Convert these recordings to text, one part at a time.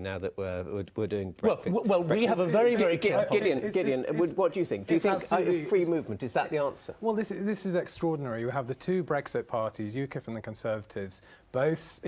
now that we're doing Brexit? Well, we have a very clear Gideon, what do you think? Do you think free movement, is that the answer? Well, this is extraordinary. We have the two Brexit parties, UKIP and the Conservatives, both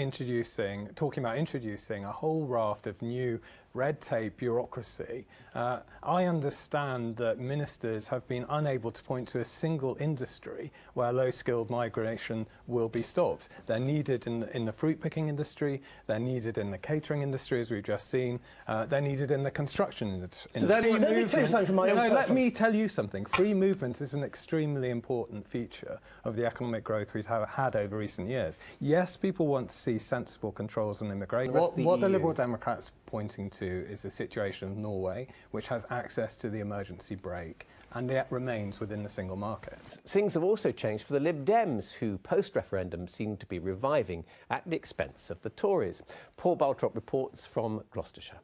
talking about introducing a whole raft of new red tape bureaucracy. I understand that ministers have been unable to point to a single industry where low-skilled migration will be stopped. They're needed in the fruit-picking industry, they're needed in the catering industry, as we've just seen, they're needed in the construction industry. So let me tell you something. Free movement is an extremely important feature of the economic growth we've had over recent years. Yes, people want to see sensible controls on immigration. What the Liberal Democrats pointing to is the situation of Norway, which has access to the emergency brake and yet remains within the single market. Things have also changed for the Lib Dems, who post-referendum seem to be reviving at the expense of the Tories. Paul Baltrop reports from Gloucestershire.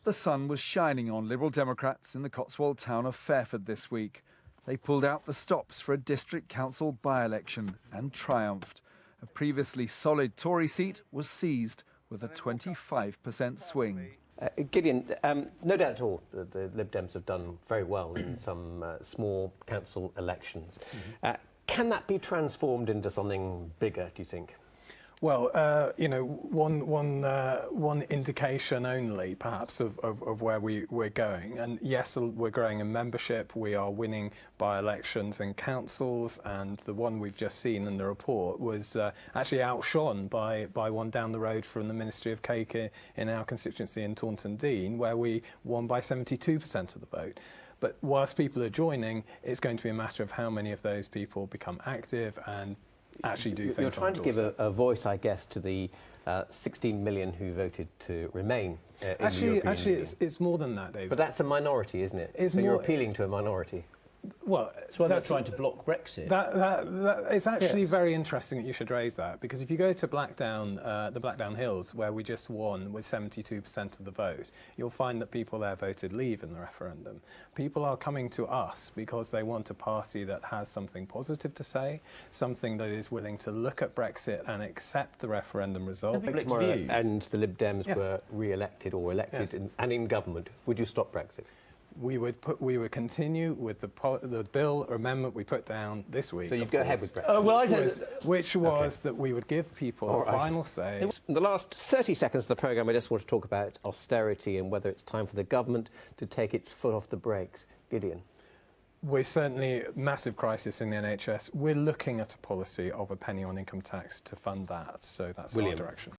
The sun was shining on Liberal Democrats in the Cotswold town of Fairford this week. They pulled out the stops for a district council by-election and triumphed. A previously solid Tory seat was seized with a 25% swing. Gideon, no doubt at all, the Lib Dems have done very well in some small council elections. Can that be transformed into something bigger, do you think? Well, one indication only, perhaps, of where we're going. And yes, we're growing in membership. We are winning by-elections in councils, and the one we've just seen in the report was actually outshone by one down the road from the Ministry of Cake in our constituency in Taunton Dean, where we won by 72% of the vote. But whilst people are joining, it's going to be a matter of how many of those people become active and actually do things. You're trying to give a voice, I guess, to the 16 million who voted to remain in the European Union. It's more than that, David. But that's a minority, isn't it? So you're appealing to a minority. Well, that's why they're trying to block Brexit. It's actually very interesting that you should raise that, because if you go to Blackdown, the Blackdown Hills, where we just won with 72% of the vote, you'll find that people there voted Leave in the referendum. People are coming to us because they want a party that has something positive to say, something that is willing to look at Brexit and accept the referendum result. And the Lib Dems were re-elected or elected and in government. Would you stop Brexit? We would continue with the bill or amendment we put down this week. So you'd go ahead with Brexit? Which was that we would give people a final say. In the last 30 seconds of the programme, I just want to talk about austerity and whether it's time for the government to take its foot off the brakes. Gideon. We're certainly massive crisis in the NHS. We're looking at a policy of a penny on income tax to fund that, so that's our direction.